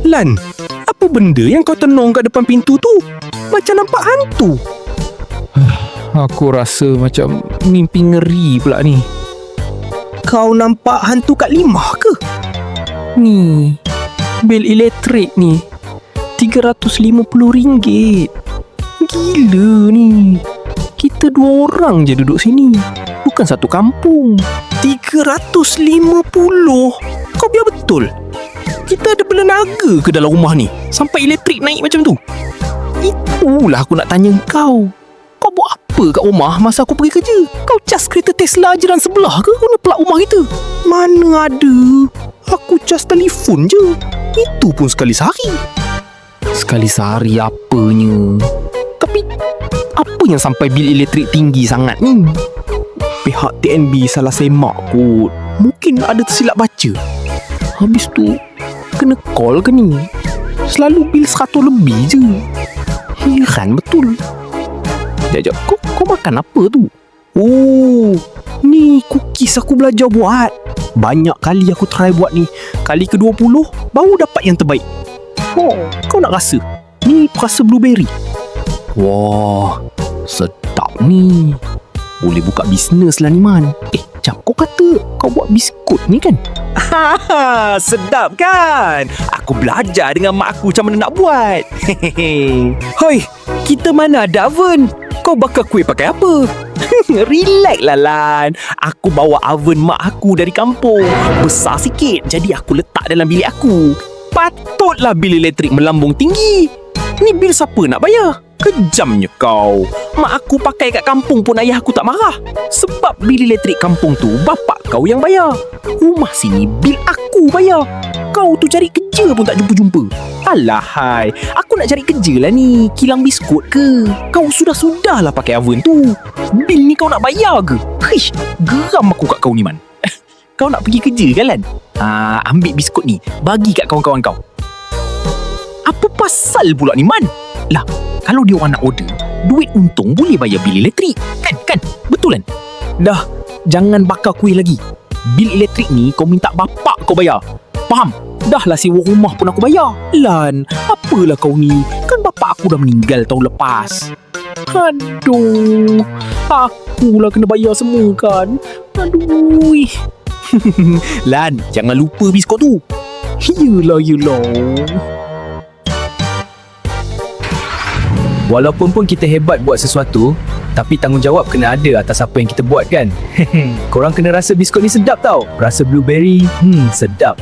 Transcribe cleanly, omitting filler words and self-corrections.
Lan, apa benda yang kau tenung kat depan pintu tu? Macam nampak hantu. Aku rasa macam mimpi ngeri pula ni. Kau nampak hantu kat Limah ke? Ni, bil elektrik ni RM350. Gila ni. Kita 2 orang je duduk sini, bukan satu kampung. 350? Kau biar betul? Kita ada bela naga ke dalam rumah ni sampai elektrik naik macam tu? Itulah aku nak tanya kau. Kau buat apa kat rumah masa aku pergi kerja? Kau cas kereta Tesla jiran sebelah ke guna plug rumah kita? Mana ada. Aku cas telefon je. Itu pun sekali sehari. Sekali sehari apanya? Tapi apa yang sampai bil elektrik tinggi sangat ni? Pihak TNB salah semak kot. Mungkin ada tersilap baca. Habis tu kena call ke ni? Selalu bil 100 lebih je. Heran betul. Sekejap, kau makan apa tu? Oh, ni cookies aku belajar buat. Banyak kali aku try buat ni. Kali ke-20 baru dapat yang terbaik. Oh, kau nak rasa? Ni rasa blueberry. Wah, sedap ni. Boleh buka bisnes lah ni, Man. Jap, kau kata kau buat biskut ni kan? Haha, sedap kan? Aku belajar dengan mak aku macam mana nak buat. Hoi, kita mana ada oven? Kau bakar kuih pakai apa? Relax lah, Lan. Aku bawa oven mak aku dari kampung. Besar sikit, jadi aku letak dalam bilik aku. Patutlah bil elektrik melambung tinggi. Ni bil siapa nak bayar? Kejamnya kau. Mak aku pakai kat kampung pun ayah aku tak marah. Sebab bil elektrik kampung tu bapak kau yang bayar. Rumah sini bil aku bayar. Kau tu cari kerja pun tak jumpa-jumpa. Alahai, aku nak cari kerja lah ni. Kilang biskut ke? Kau sudah-sudahlah pakai oven tu. Bil ni kau nak bayar ke? Hish, geram aku kat kau ni, Man. Kau nak pergi kerja kan, Lan? Ambil biskut ni, bagi kat kawan-kawan kau. Apa pasal pula ni, Man? Lah, kalau dia orang nak order, duit untung boleh bayar bil elektrik. Kan? Betul kan? Dah, jangan bakar kuih lagi. Bil elektrik ni kau minta bapak kau bayar. Faham? Dah lah sewa rumah pun aku bayar. Lan, apalah kau ni? Kan bapak aku dah meninggal tahun lepas. Aduh, akulah kena bayar semua kan? Aduh. Lan, jangan lupa biskut tu. Yelah. Walaupun pun kita hebat buat sesuatu, tapi tanggungjawab kena ada atas apa yang kita buat kan. Korang kena rasa biskut ni sedap tau. Rasa blueberry, sedap.